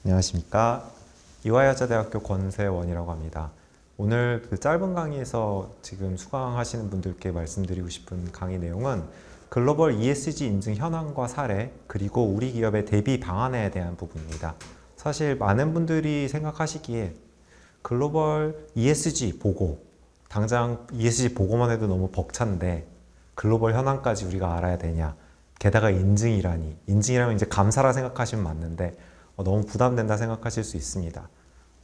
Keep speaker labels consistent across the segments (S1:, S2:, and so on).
S1: 안녕하십니까. 이화여자대학교 권세원이라고 합니다. 오늘 그 짧은 강의에서 지금 수강하시는 분들께 말씀드리고 싶은 강의 내용은 글로벌 ESG 인증 현황과 사례, 그리고 우리 기업의 대비 방안에 대한 부분입니다. 사실 많은 분들이 생각하시기에 글로벌 ESG 보고, 당장 ESG 보고만 해도 너무 벅찬데 글로벌 현황까지 우리가 알아야 되냐. 게다가 인증이라니. 인증이라면 이제 감사라 생각하시면 맞는데 너무 부담된다 생각하실 수 있습니다.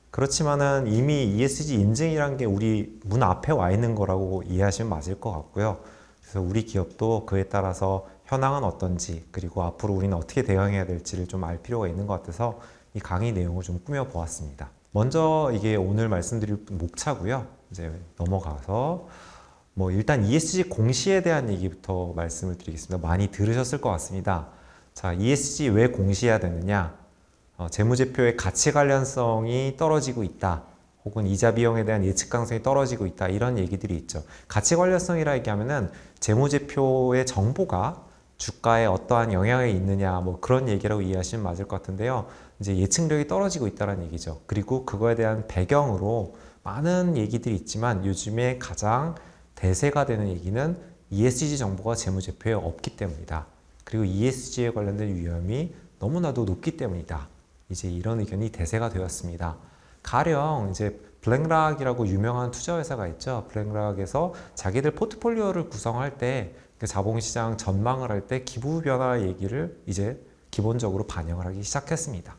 S1: 그렇지만은 이미 ESG 인증이란 게 우리 문 앞에 와 있는 거라고 이해하시면 맞을 것 같고요. 그래서 우리 기업도 그에 따라서 현황은 어떤지, 그리고 앞으로 우리는 어떻게 대응해야 될지를 좀 알 필요가 있는 것 같아서 이 강의 내용을 좀 꾸며 보았습니다. 먼저 이게 오늘 말씀드릴 목차고요. 이제 넘어가서 일단 ESG 공시에 대한 얘기부터 말씀을 드리겠습니다. 많이 들으셨을 것 같습니다. 자, ESG 왜 공시해야 되느냐? 재무제표의 가치 관련성이 떨어지고 있다. 혹은 이자 비용에 대한 예측 가능성이 떨어지고 있다. 이런 얘기들이 있죠. 가치 관련성이라 얘기하면은 재무제표의 정보가 주가에 어떠한 영향이 있느냐, 그런 얘기라고 이해하시면 맞을 것 같은데요. 이제 예측력이 떨어지고 있다는 얘기죠. 그리고 그거에 대한 배경으로 많은 얘기들이 있지만 요즘에 가장 대세가 되는 얘기는 ESG 정보가 재무제표에 없기 때문이다. 그리고 ESG에 관련된 위험이 너무나도 높기 때문이다. 이제 이런 의견이 대세가 되었습니다. 가령 이제 블랙락이라고 유명한 투자회사가 있죠. 블랙락에서 자기들 포트폴리오를 구성할 때 자본시장 전망을 할 때 기부 변화 얘기를 이제 기본적으로 반영을 하기 시작했습니다.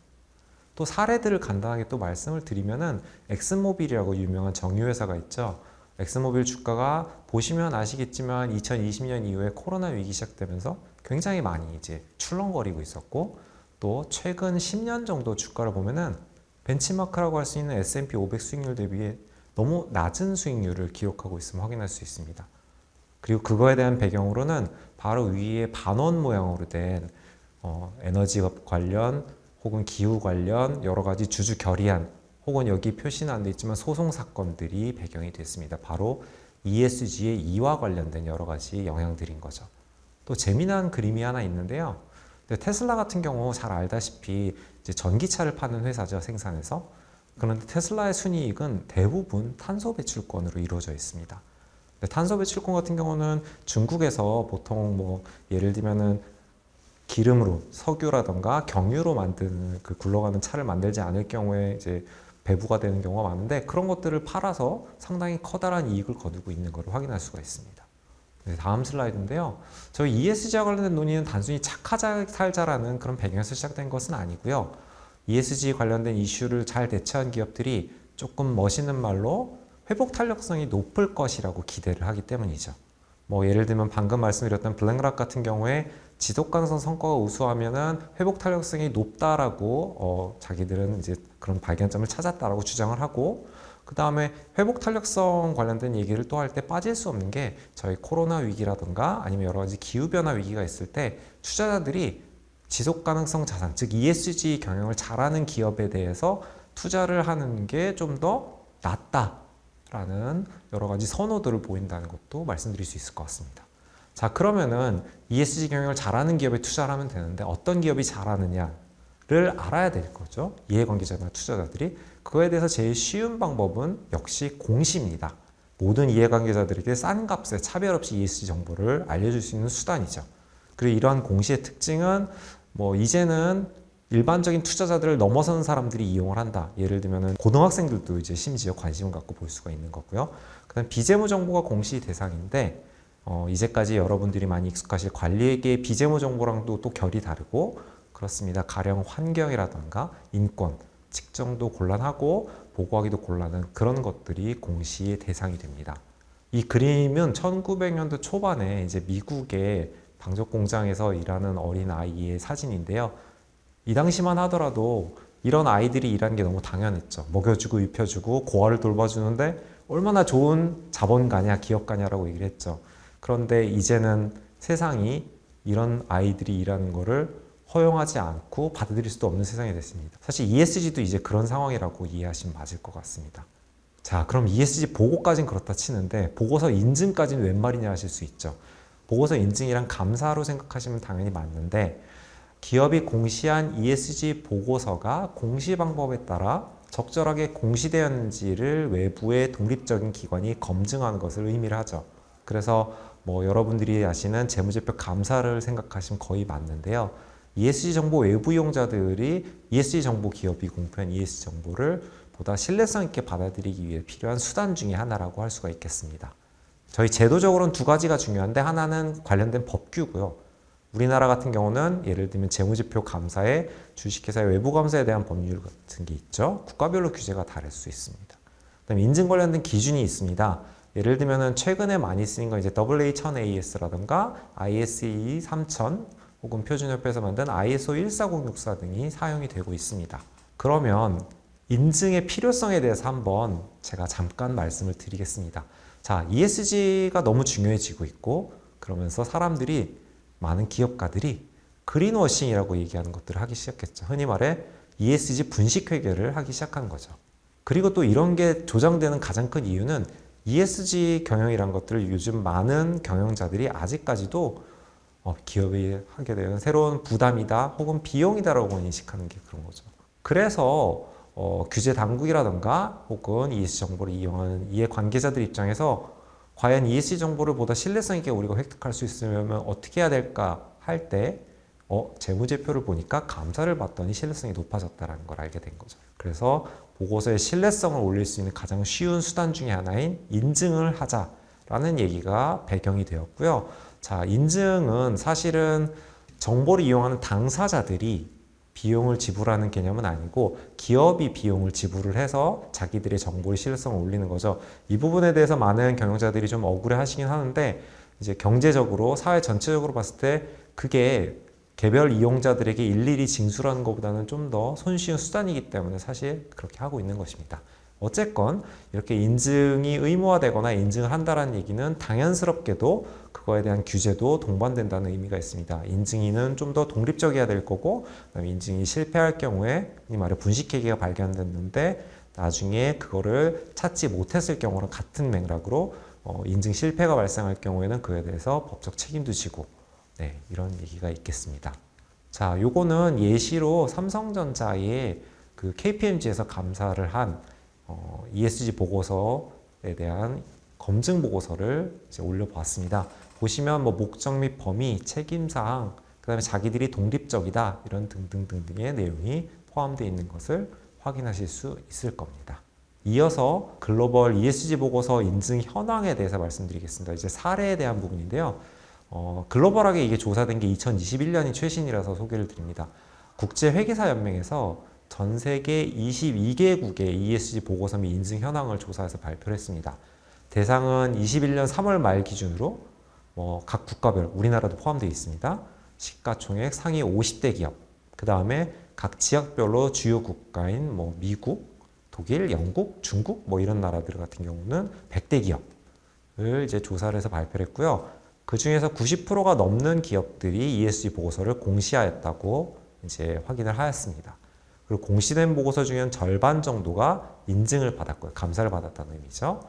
S1: 또 사례들을 간단하게 또 말씀을 드리면은 엑슨모빌이라고 유명한 정유회사가 있죠. 엑슨모빌 주가가 보시면 아시겠지만 2020년 이후에 코로나 위기 시작되면서 굉장히 많이 이제 출렁거리고 있었고, 또 최근 10년 정도 주가를 보면은 벤치마크라고 할 수 있는 S&P 500 수익률 대비해 너무 낮은 수익률을 기록하고 있음을 확인할 수 있습니다. 그리고 그거에 대한 배경으로는 바로 위에 반원 모양으로 된 에너지 관련 혹은 기후 관련 여러 가지 주주 결의안, 혹은 여기 표시는 안 돼 있지만 소송 사건들이 배경이 됐습니다. 바로 ESG의 이와 관련된 여러 가지 영향들인 거죠. 또 재미난 그림이 하나 있는데요. 테슬라 같은 경우 잘 알다시피 이제 전기차를 파는 회사죠, 생산해서. 그런데 테슬라의 순이익은 대부분 탄소 배출권으로 이루어져 있습니다. 탄소 배출권 같은 경우는 중국에서 보통 예를 들면은 기름으로 석유라던가 경유로 만드는 그 굴러가는 차를 만들지 않을 경우에 이제 배부가 되는 경우가 많은데, 그런 것들을 팔아서 상당히 커다란 이익을 거두고 있는 것을 확인할 수가 있습니다. 다음 슬라이드인데요. 저희 ESG와 관련된 논의는 단순히 착하자 살자라는 그런 배경에서 시작된 것은 아니고요. ESG 관련된 이슈를 잘 대처한 기업들이 조금 멋있는 말로 회복 탄력성이 높을 것이라고 기대를 하기 때문이죠. 예를 들면 방금 말씀드렸던 블랙락 같은 경우에 지속 가능성 성과가 우수하면은 회복 탄력성이 높다라고 자기들은 이제 그런 발견점을 찾았다라고 주장을 하고, 그 다음에 회복 탄력성 관련된 얘기를 또 할 때 빠질 수 없는 게 저희 코로나 위기라든가 아니면 여러 가지 기후변화 위기가 있을 때 투자자들이 지속 가능성 자산, 즉 ESG 경영을 잘하는 기업에 대해서 투자를 하는 게 좀 더 낫다라는 여러 가지 선호도를 보인다는 것도 말씀드릴 수 있을 것 같습니다. 자, 그러면은 ESG 경영을 잘하는 기업에 투자를 하면 되는데 어떤 기업이 잘하느냐를 알아야 될 거죠. 이해관계자나 투자자들이. 그거에 대해서 제일 쉬운 방법은 역시 공시입니다. 모든 이해관계자들에게 싼 값에 차별 없이 ESG 정보를 알려줄 수 있는 수단이죠. 그리고 이러한 공시의 특징은 이제는 일반적인 투자자들을 넘어서는 사람들이 이용을 한다. 예를 들면 고등학생들도 이제 심지어 관심을 갖고 볼 수가 있는 거고요. 그다음 비재무 정보가 공시 대상인데 이제까지 여러분들이 많이 익숙하실 관리회계의 비재무 정보랑도 또 결이 다르고 그렇습니다. 가령 환경이라던가 인권, 측정도 곤란하고 보고하기도 곤란한 그런 것들이 공시의 대상이 됩니다. 이 그림은 1900년도 초반에 이제 미국의 방적 공장에서 일하는 어린 아이의 사진인데요. 이 당시만 하더라도 이런 아이들이 일하는 게 너무 당연했죠. 먹여주고 입혀주고 고아를 돌봐주는데 얼마나 좋은 자본가냐 기업가냐라고 얘기를 했죠. 그런데 이제는 세상이 이런 아이들이 일하는 거를 허용하지 않고 받아들일 수도 없는 세상이 됐습니다. 사실 ESG도 이제 그런 상황이라고 이해하시면 맞을 것 같습니다. 자, 그럼 ESG 보고까지는 그렇다 치는데 보고서 인증까지는 웬 말이냐 하실 수 있죠. 보고서 인증이란 감사로 생각하시면 당연히 맞는데 기업이 공시한 ESG 보고서가 공시 방법에 따라 적절하게 공시되었는지를 외부의 독립적인 기관이 검증하는 것을 의미를 하죠. 그래서 뭐 여러분들이 아시는 재무제표 감사를 생각하시면 거의 맞는데요. ESG 정보 외부 이용자들이 ESG 정보 기업이 공표한 ESG 정보를 보다 신뢰성 있게 받아들이기 위해 필요한 수단 중에 하나라고 할 수가 있겠습니다. 저희 제도적으로는 두 가지가 중요한데 하나는 관련된 법규고요. 우리나라 같은 경우는 예를 들면 재무제표 감사에 주식회사의 외부 감사에 대한 법률 같은 게 있죠. 국가별로 규제가 다를 수 있습니다. 그다음에 인증 관련된 기준이 있습니다. 예를 들면은 최근에 많이 쓰인 건 이제 AA1000AS라든가 ISE 3000 혹은 표준협회에서 만든 ISO 14064 등이 사용이 되고 있습니다. 그러면 인증의 필요성에 대해서 한번 제가 잠깐 말씀을 드리겠습니다. 자, ESG가 너무 중요해지고 있고 그러면서 사람들이 많은 기업가들이 그린워싱이라고 얘기하는 것들을 하기 시작했죠. 흔히 말해 ESG 분식회계를 하기 시작한 거죠. 그리고 또 이런 게 조장되는 가장 큰 이유는 ESG 경영이란 것들을 요즘 많은 경영자들이 아직까지도 기업이 하게 되는 새로운 부담이다 혹은 비용이다라고 인식하는 게 그런 거죠. 그래서 규제 당국이라든가 혹은 ESG 정보를 이용하는 이해 관계자들 입장에서 과연 ESG 정보를 보다 신뢰성 있게 우리가 획득할 수 있으려면 어떻게 해야 될까 할 때 재무제표를 보니까 감사를 받더니 신뢰성이 높아졌다는 걸 알게 된 거죠. 그래서 보고서의 신뢰성을 올릴 수 있는 가장 쉬운 수단 중에 하나인 인증을 하자라는 얘기가 배경이 되었고요. 자, 인증은 사실은 정보를 이용하는 당사자들이 비용을 지불하는 개념은 아니고 기업이 비용을 지불을 해서 자기들의 정보의 신뢰성을 올리는 거죠. 이 부분에 대해서 많은 경영자들이 좀 억울해 하시긴 하는데 이제 경제적으로 사회 전체적으로 봤을 때 그게 개별 이용자들에게 일일이 징수하는 것보다는 좀 더 손쉬운 수단이기 때문에 사실 그렇게 하고 있는 것입니다. 어쨌건 이렇게 인증이 의무화되거나 인증을 한다는 얘기는 당연스럽게도 그거에 대한 규제도 동반된다는 의미가 있습니다. 인증인은 좀 더 독립적이어야 될 거고 인증이 실패할 경우에 이 말에 분식회계가 발견됐는데 나중에 그거를 찾지 못했을 경우랑 같은 맥락으로 인증 실패가 발생할 경우에는 그에 대해서 법적 책임도 지고 이런 얘기가 있겠습니다. 자, 요거는 예시로 삼성전자의 그 KPMG에서 감사를 한 ESG 보고서에 대한 검증 보고서를 이제 올려보았습니다. 보시면 뭐 목적 및 범위, 책임사항, 그 다음에 자기들이 독립적이다 이런 등등등등의 내용이 포함되어 있는 것을 확인하실 수 있을 겁니다. 이어서 글로벌 ESG 보고서 인증 현황에 대해서 말씀드리겠습니다. 이제 사례에 대한 부분인데요. 글로벌하게 이게 조사된 게 2021년이 최신이라서 소개를 드립니다. 국제회계사연맹에서 전 세계 22개국의 ESG 보고서 및 인증 현황을 조사해서 발표를 했습니다. 대상은 21년 3월 말 기준으로 각 국가별, 우리나라도 포함되어 있습니다. 시가총액 상위 50대 기업, 그 다음에 각 지역별로 주요 국가인 미국, 독일, 영국, 중국 이런 나라들 같은 경우는 100대 기업을 이제 조사를 해서 발표를 했고요. 그 중에서 90%가 넘는 기업들이 ESG 보고서를 공시하였다고 이제 확인을 하였습니다. 그리고 공시된 보고서 중에는 절반 정도가 인증을 받았고요. 감사를 받았다는 의미죠.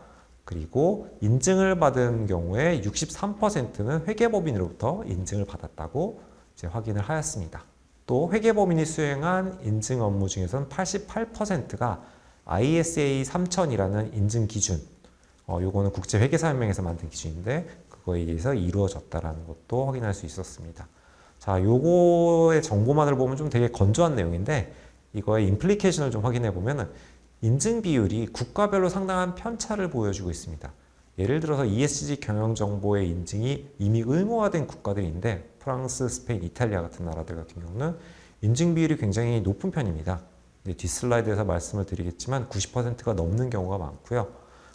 S1: 그리고 인증을 받은 경우에 63%는 회계법인으로부터 인증을 받았다고 이제 확인을 하였습니다. 또 회계법인이 수행한 인증 업무 중에서는 88%가 ISA 3000이라는 인증 기준, 요거는 국제회계사연맹에서 만든 기준인데 그거에 의해서 이루어졌다라는 것도 확인할 수 있었습니다. 자, 요거의 정보만을 보면 좀 되게 건조한 내용인데 이거의 임플리케이션을 좀 확인해 보면 인증 비율이 국가별로 상당한 편차를 보여주고 있습니다. 예를 들어서 ESG 경영 정보의 인증이 이미 의무화된 국가들인데 프랑스, 스페인, 이탈리아 같은 나라들 같은 경우는 인증 비율이 굉장히 높은 편입니다. 뒷 슬라이드에서 말씀을 드리겠지만 90%가 넘는 경우가 많고요.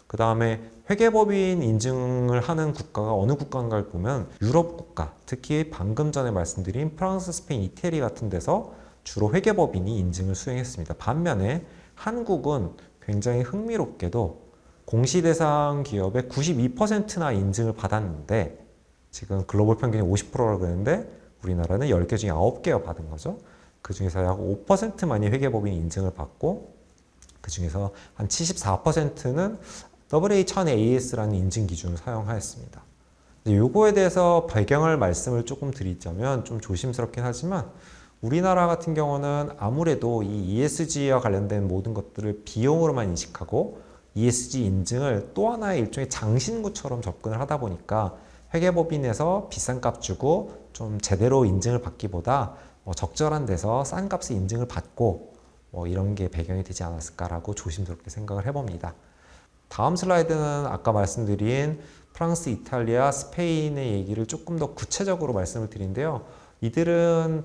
S1: 그 다음에 회계법인 인증을 하는 국가가 어느 국가인가를 보면 유럽 국가, 특히 방금 전에 말씀드린 프랑스, 스페인, 이태리 같은 데서 주로 회계법인이 인증을 수행했습니다. 반면에 한국은 굉장히 흥미롭게도 공시 대상 기업의 92%나 인증을 받았는데 지금 글로벌 평균이 50%라고 그랬는데 우리나라는 10개 중에 9개가 받은 거죠. 그 중에서 약 5%만이 회계법인 인증을 받고 그 중에서 한 74%는 AA1000AS라는 인증 기준을 사용하였습니다. 요거에 대해서 배경을 말씀을 조금 드리자면 좀 조심스럽긴 하지만 우리나라 같은 경우는 아무래도 이 ESG와 관련된 모든 것들을 비용으로만 인식하고 ESG 인증을 또 하나의 일종의 장신구처럼 접근을 하다 보니까 회계법인에서 비싼 값 주고 좀 제대로 인증을 받기보다 적절한 데서 싼 값에 인증을 받고 이런 게 배경이 되지 않았을까라고 조심스럽게 생각을 해봅니다. 다음 슬라이드는 아까 말씀드린 프랑스, 이탈리아, 스페인의 얘기를 조금 더 구체적으로 말씀을 드린데요. 이들은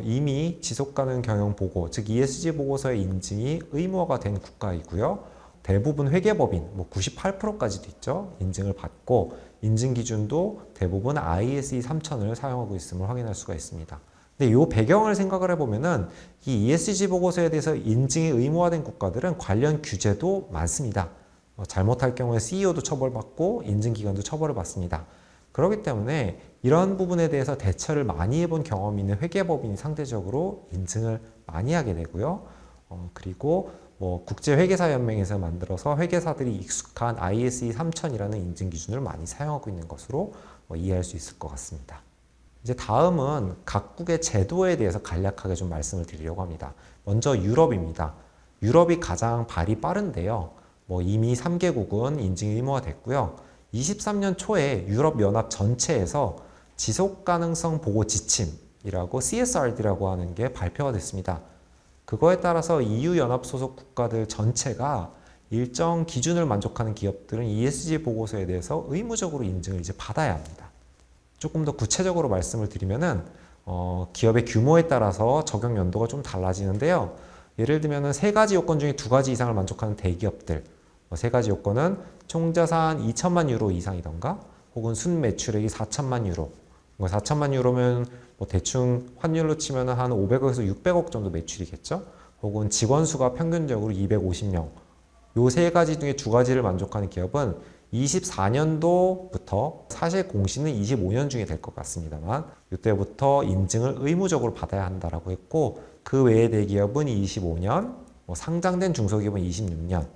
S1: 이미 지속가능 경영 보고, 즉 ESG 보고서의 인증이 의무화가 된 국가이고요. 대부분 회계법인, 98%까지도 있죠. 인증을 받고 인증 기준도 대부분 ISE 3000을 사용하고 있음을 확인할 수가 있습니다. 근데 이 배경을 생각을 해보면은 이 ESG 보고서에 대해서 인증이 의무화된 국가들은 관련 규제도 많습니다. 잘못할 경우에 CEO도 처벌받고 인증기관도 처벌을 받습니다. 그렇기 때문에 이런 부분에 대해서 대처를 많이 해본 경험이 있는 회계법인이 상대적으로 인증을 많이 하게 되고요. 그리고 국제회계사연맹에서 만들어서 회계사들이 익숙한 ISE 3000이라는 인증 기준을 많이 사용하고 있는 것으로 이해할 수 있을 것 같습니다. 이제 다음은 각국의 제도에 대해서 간략하게 좀 말씀을 드리려고 합니다. 먼저 유럽입니다. 유럽이 가장 발이 빠른데요. 이미 3개국은 인증이 의무화됐고요. 23년 초에 유럽연합 전체에서 지속가능성 보고 지침이라고 CSRD라고 하는 게 발표가 됐습니다. 그거에 따라서 EU 연합 소속 국가들 전체가 일정 기준을 만족하는 기업들은 ESG 보고서에 대해서 의무적으로 인증을 이제 받아야 합니다. 조금 더 구체적으로 말씀을 드리면은 기업의 규모에 따라서 적용 연도가 좀 달라지는데요. 예를 들면은 세 가지 요건 중에 두 가지 이상을 만족하는 대기업들, 세 가지 요건은 총자산 2천만 유로 이상이던가, 혹은 순매출액이 4천만 유로. 4천만 유로면 대충 환율로 치면 한 500억에서 600억 정도 매출이겠죠. 혹은 직원 수가 평균적으로 250명. 요 세 가지 중에 두 가지를 만족하는 기업은 24년도부터, 사실 공시는 25년 중에 될 것 같습니다만, 이때부터 인증을 의무적으로 받아야 한다라고 했고, 그 외의 대기업은 25년, 상장된 중소기업은 26년,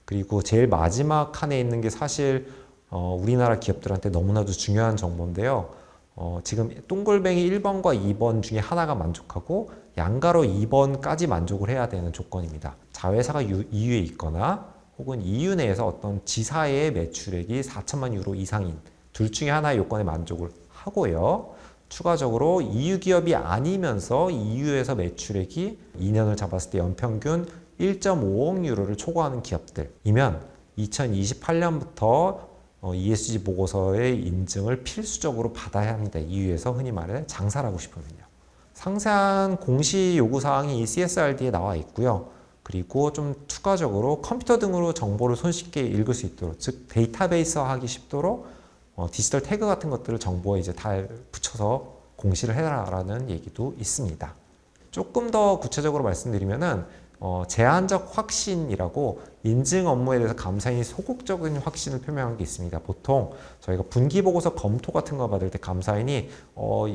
S1: 그리고 제일 마지막 칸에 있는 게 사실 우리나라 기업들한테 너무나도 중요한 정보인데요. 지금 동글뱅이 1번과 2번 중에 하나가 만족하고 양가로 2번까지 만족을 해야 되는 조건입니다. 자회사가 EU에 있거나 혹은 EU 내에서 어떤 지사의 매출액이 4천만 유로 이상인 둘 중에 하나의 요건에 만족을 하고요. 추가적으로 EU 기업이 아니면서 EU에서 매출액이 2년을 잡았을 때 연평균 1.5억 유로를 초과하는 기업들이면 2028년부터 ESG 보고서의 인증을 필수적으로 받아야 합니다. EU에서 흔히 말해 장사를 하고 싶으면요. 상세한 공시 요구사항이 이 CSRD에 나와 있고요. 그리고 좀 추가적으로 컴퓨터 등으로 정보를 손쉽게 읽을 수 있도록, 즉 데이터베이스화 하기 쉽도록 디지털 태그 같은 것들을 정보에 이제 다 붙여서 공시를 해라라는 얘기도 있습니다. 조금 더 구체적으로 말씀드리면은 제한적 확신이라고 인증 업무에 대해서 감사인이 소극적인 확신을 표명한 게 있습니다. 보통 저희가 분기 보고서 검토 같은 거 받을 때 감사인이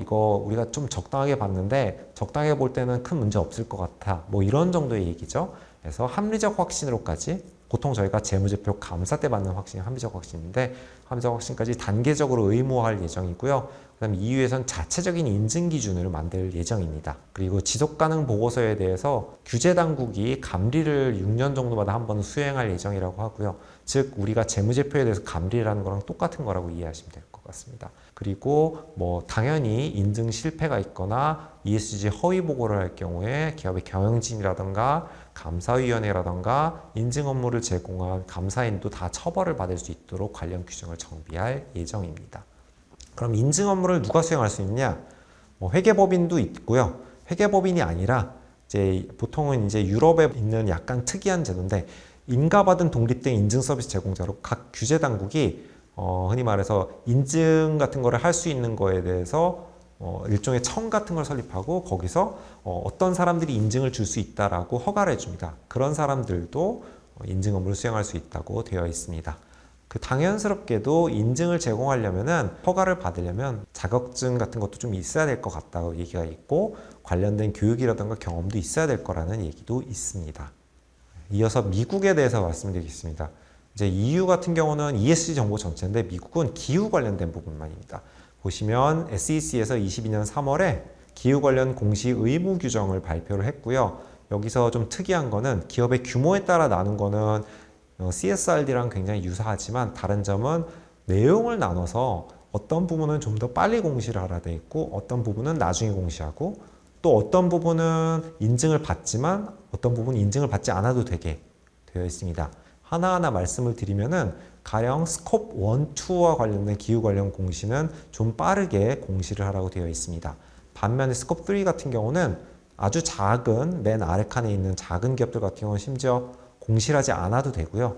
S1: 이거 우리가 좀 적당하게 봤는데 적당하게 볼 때는 큰 문제 없을 것 같아, 이런 정도의 얘기죠. 그래서 합리적 확신으로까지, 보통 저희가 재무제표 감사 때 받는 확신이 합리적 확신인데 합리적 확신까지 단계적으로 의무화할 예정이고요. 그다음 EU에서는 자체적인 인증 기준을 만들 예정입니다. 그리고 지속가능 보고서에 대해서 규제 당국이 감리를 6년 정도마다 한 번 수행할 예정이라고 하고요. 즉 우리가 재무제표에 대해서 감리라는 거랑 똑같은 거라고 이해하시면 될 것 같습니다. 그리고 당연히 인증 실패가 있거나 ESG 허위 보고를 할 경우에 기업의 경영진이라던가 감사위원회라던가 인증 업무를 제공한 감사인도 다 처벌을 받을 수 있도록 관련 규정을 정비할 예정입니다. 그럼 인증 업무를 누가 수행할 수 있냐? 회계법인도 있고요. 회계법인이 아니라 보통은 유럽에 있는 약간 특이한 제도인데, 인가받은 독립된 인증 서비스 제공자로 각 규제 당국이 흔히 말해서 인증 같은 거를 할 수 있는 거에 대해서 일종의 청 같은 걸 설립하고 거기서 어떤 사람들이 인증을 줄 수 있다라고 허가를 해줍니다. 그런 사람들도 인증 업무를 수행할 수 있다고 되어 있습니다. 당연스럽게도 인증을 제공하려면은, 허가를 받으려면 자격증 같은 것도 좀 있어야 될 것 같다고 얘기가 있고, 관련된 교육이라든가 경험도 있어야 될 거라는 얘기도 있습니다. 이어서 미국에 대해서 말씀드리겠습니다. 이제 EU 같은 경우는 ESG 정보 전체인데 미국은 기후 관련된 부분만입니다. 보시면 SEC에서 22년 3월에 기후 관련 공시 의무 규정을 발표를 했고요. 여기서 좀 특이한 거는 기업의 규모에 따라 나눈 거는 CSRD랑 굉장히 유사하지만 다른 점은 내용을 나눠서 어떤 부분은 좀 더 빨리 공시를 하라 돼 있고 어떤 부분은 나중에 공시하고 또 어떤 부분은 인증을 받지만 어떤 부분은 인증을 받지 않아도 되게 되어 있습니다. 하나하나 말씀을 드리면은 가령 스콥 1, 2와 관련된 기후 관련 공시는 좀 빠르게 공시를 하라고 되어 있습니다. 반면에 스콥 3 같은 경우는 아주 작은 맨 아래 칸에 있는 작은 기업들 같은 경우는 심지어 공시를 하지 않아도 되고요.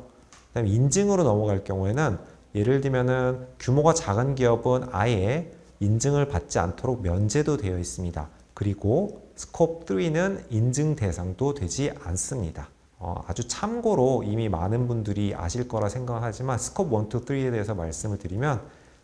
S1: 그다음에 인증으로 넘어갈 경우에는 예를 들면은 규모가 작은 기업은 아예 인증을 받지 않도록 면제도 되어 있습니다. 그리고 스콥 3는 인증 대상도 되지 않습니다. 아주 참고로 이미 많은 분들이 아실 거라 생각하지만 스콥 1, 2, 3에 대해서 말씀을 드리면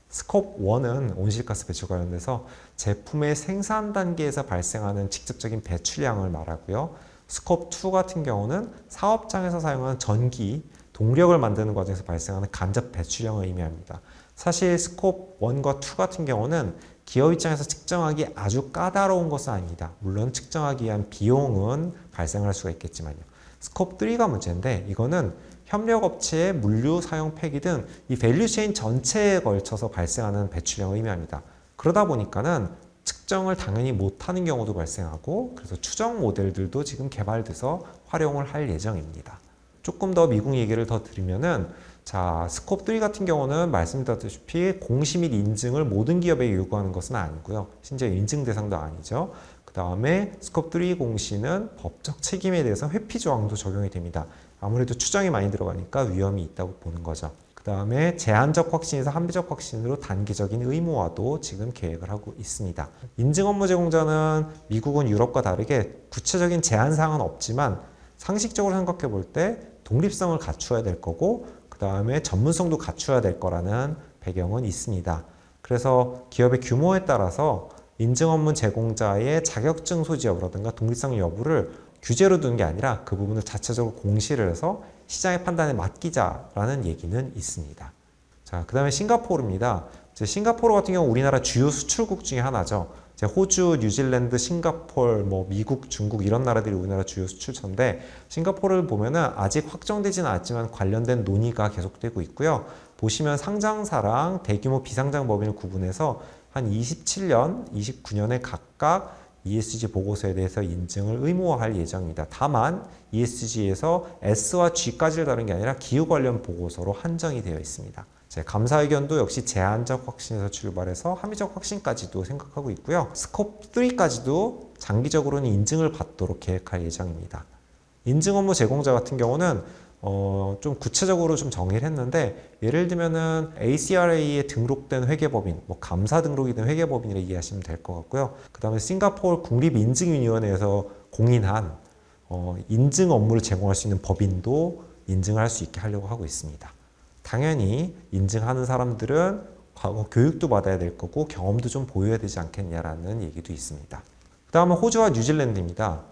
S1: 스콥 1은 온실가스 배출 관련돼서 제품의 생산 단계에서 발생하는 직접적인 배출량을 말하고요. 스콥 2 같은 경우는 사업장에서 사용하는 전기, 동력을 만드는 과정에서 발생하는 간접 배출량을 의미합니다. 사실 스콥 1과 2 같은 경우는 기업 입장에서 측정하기 아주 까다로운 것은 아닙니다. 물론 측정하기 위한 비용은 발생할 수가 있겠지만요. 스콥 3가 문제인데 이거는 협력업체의 물류, 사용, 폐기 등 이 밸류체인 전체에 걸쳐서 발생하는 배출량을 의미합니다. 그러다 보니까는 측정을 당연히 못하는 경우도 발생하고 그래서 추정 모델들도 지금 개발돼서 활용을 할 예정입니다. 조금 더 미국 얘기를 더 드리면은 자, 스콥 3 같은 경우는 말씀드렸다시피 공시 및 인증을 모든 기업에 요구하는 것은 아니고요. 심지어 인증 대상도 아니죠. 그 다음에 스콥 3 공시는 법적 책임에 대해서 회피 조항도 적용이 됩니다. 아무래도 추정이 많이 들어가니까 위험이 있다고 보는 거죠. 그 다음에 제한적 확신에서 한비적 확신으로 단기적인 의무화도 지금 계획을 하고 있습니다. 인증 업무 제공자는 미국은 유럽과 다르게 구체적인 제한사항은 없지만 상식적으로 생각해 볼 때 독립성을 갖추어야 될 거고 그 다음에 전문성도 갖추어야 될 거라는 배경은 있습니다. 그래서 기업의 규모에 따라서 인증 업무 제공자의 자격증 소지 여부라든가 독립성 여부를 규제로 두는 게 아니라 그 부분을 자체적으로 공시를 해서 시장의 판단에 맡기자라는 얘기는 있습니다. 자, 그 다음에 싱가포르입니다. 싱가포르 같은 경우 우리나라 주요 수출국 중에 하나죠. 호주, 뉴질랜드, 싱가포르, 미국, 중국 이런 나라들이 우리나라 주요 수출처인데 싱가포르를 보면은 아직 확정되지는 않았지만 관련된 논의가 계속되고 있고요. 보시면 상장사랑 대규모 비상장 법인을 구분해서 한 27년, 29년에 각각 ESG 보고서에 대해서 인증을 의무화할 예정입니다. 다만 ESG에서 S와 G까지를 다룬 게 아니라 기후 관련 보고서로 한정이 되어 있습니다. 감사 의견도 역시 제한적 확신에서 출발해서 합리적 확신까지도 생각하고 있고요. 스콥 3까지도 장기적으로는 인증을 받도록 계획할 예정입니다. 인증 업무 제공자 같은 경우는 좀 구체적으로 좀 정의를 했는데 예를 들면은 ACRA에 등록된 회계법인, 감사 등록이 된 회계법인이라 이해하시면 될 것 같고요. 그 다음에 싱가포르 국립인증위원회에서 공인한 인증 업무를 제공할 수 있는 법인도 인증을 할 수 있게 하려고 하고 있습니다. 당연히 인증하는 사람들은 과거 교육도 받아야 될 거고 경험도 좀 보여야 되지 않겠냐라는 얘기도 있습니다. 그 다음은 호주와 뉴질랜드입니다.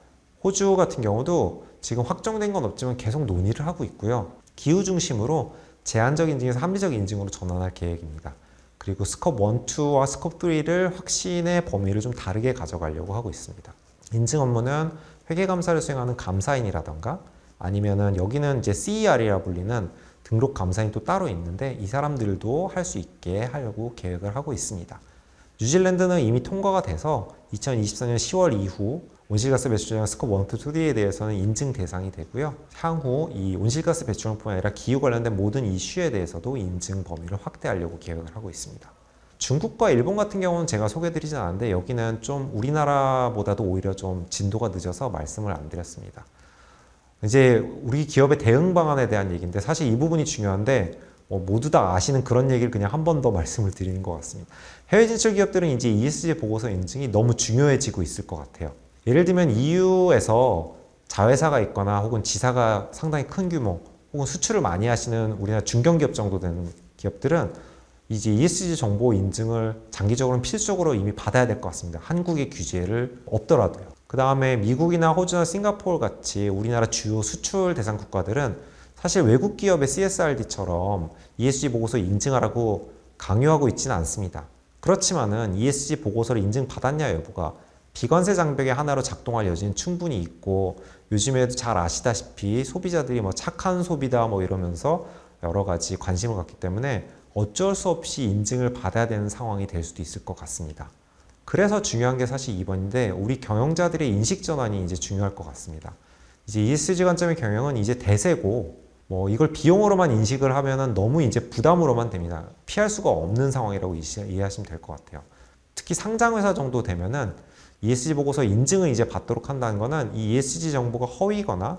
S1: 호주 같은 경우도 지금 확정된 건 없지만 계속 논의를 하고 있고요. 기후 중심으로 제한적 인증에서 합리적 인증으로 전환할 계획입니다. 그리고 스콥 1, 2와 스콥 3를 확신의 범위를 좀 다르게 가져가려고 하고 있습니다. 인증 업무는 회계감사를 수행하는 감사인이라던가 아니면은 여기는 이제 CER이라 불리는 등록 감사인 또 따로 있는데 이 사람들도 할 수 있게 하려고 계획을 하고 있습니다. 뉴질랜드는 이미 통과가 돼서 2024년 10월 이후 온실가스 배출량 스콥 1, 2, 3에 대해서는 인증 대상이 되고요. 향후 이 온실가스 배출량뿐만 아니라 기후 관련된 모든 이슈에 대해서도 인증 범위를 확대하려고 계획을 하고 있습니다. 중국과 일본 같은 경우는 제가 소개해드리진 않았는데 여기는 좀 우리나라보다도 오히려 좀 진도가 늦어서 말씀을 안 드렸습니다. 이제 우리 기업의 대응 방안에 대한 얘기인데 사실 이 부분이 중요한데 모두 다 아시는 그런 얘기를 그냥 한 번 더 말씀을 드리는 것 같습니다. 해외 진출 기업들은 이제 ESG 보고서 인증이 너무 중요해지고 있을 것 같아요. 예를 들면 EU에서 자회사가 있거나 혹은 지사가 상당히 큰 규모 혹은 수출을 많이 하시는 우리나라 중견기업 정도 되는 기업들은 이제 ESG 정보 인증을 장기적으로는 필수적으로 이미 받아야 될 것 같습니다. 한국의 규제를 없더라도요. 그 다음에 미국이나 호주나 싱가포르 같이 우리나라 주요 수출 대상 국가들은 사실 외국 기업의 CSRD처럼 ESG 보고서 인증하라고 강요하고 있지는 않습니다. 그렇지만은 ESG 보고서를 인증받았냐 여부가 비관세 장벽의 하나로 작동할 여지는 충분히 있고, 요즘에도 잘 아시다시피 소비자들이 뭐 착한 소비다 뭐 이러면서 여러 가지 관심을 갖기 때문에 어쩔 수 없이 인증을 받아야 되는 상황이 될 수도 있을 것 같습니다. 그래서 중요한 게 사실 이번인데, 우리 경영자들의 인식 전환이 이제 중요할 것 같습니다. 이제 ESG 관점의 경영은 이제 대세고, 뭐 이걸 비용으로만 인식을 하면은 너무 이제 부담으로만 됩니다. 피할 수가 없는 상황이라고 이해하시면 될 것 같아요. 특히 상장회사 정도 되면은 ESG 보고서 인증을 이제 받도록 한다는 거는 이 ESG 정보가 허위거나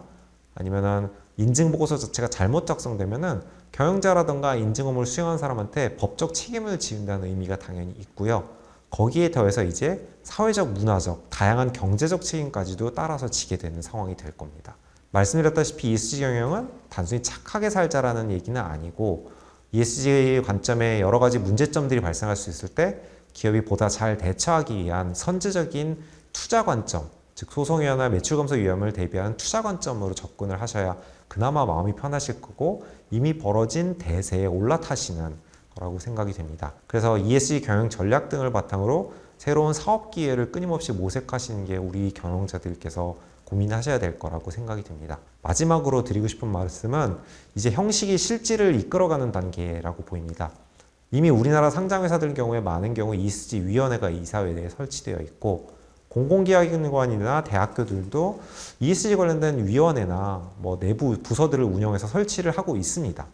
S1: 아니면은 인증 보고서 자체가 잘못 작성되면은 경영자라든가 인증 업무를 수행한 사람한테 법적 책임을 지운다는 의미가 당연히 있고요. 거기에 더해서 이제 사회적, 문화적, 다양한 경제적 책임까지도 따라서 지게 되는 상황이 될 겁니다. 말씀드렸다시피 ESG 경영은 단순히 착하게 살자라는 얘기는 아니고, ESG 관점에 여러 가지 문제점들이 발생할 수 있을 때 기업이 보다 잘 대처하기 위한 선제적인 투자 관점, 즉 소송위험이나 매출감소 위험을 대비하는 투자 관점으로 접근을 하셔야 그나마 마음이 편하실 거고, 이미 벌어진 대세에 올라타시는 거라고 생각이 됩니다. 그래서 ESG 경영 전략 등을 바탕으로 새로운 사업 기회를 끊임없이 모색하시는 게 우리 경영자들께서 고민하셔야 될 거라고 생각이 듭니다. 마지막으로 드리고 싶은 말씀은 이제 형식이 실질을 이끌어가는 단계라고 보입니다. 이미 우리나라 상장회사들 경우에 많은 경우 ESG 위원회가 이사회 내에 설치되어 있고, 공공기관이나 대학교들도 ESG 관련된 위원회나 뭐 내부 부서들을 운영해서 설치를 하고 있습니다.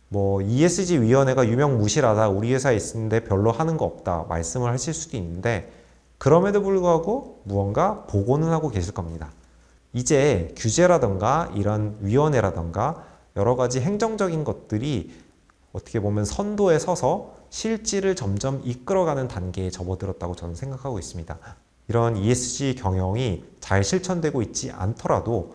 S1: 뭐 ESG 위원회가 유명무실하다, 우리 회사에 있는데 별로 하는 거 없다 말씀을 하실 수도 있는데, 그럼에도 불구하고 무언가 보고는 하고 계실 겁니다. 이제 규제라던가 이런 위원회라던가 여러 가지 행정적인 것들이 어떻게 보면 선도에 서서 실질을 점점 이끌어가는 단계에 접어들었다고 저는 생각하고 있습니다. 이런 ESG 경영이 잘 실천되고 있지 않더라도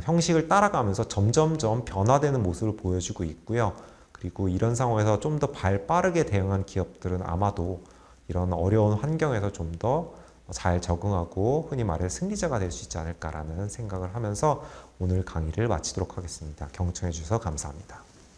S1: 형식을 따라가면서 점점점 변화되는 모습을 보여주고 있고요. 그리고 이런 상황에서 좀 더 빠르게 대응한 기업들은 아마도 이런 어려운 환경에서 좀 더 잘 적응하고 흔히 말해 승리자가 될 수 있지 않을까라는 생각을 하면서 오늘 강의를 마치도록 하겠습니다. 경청해 주셔서 감사합니다.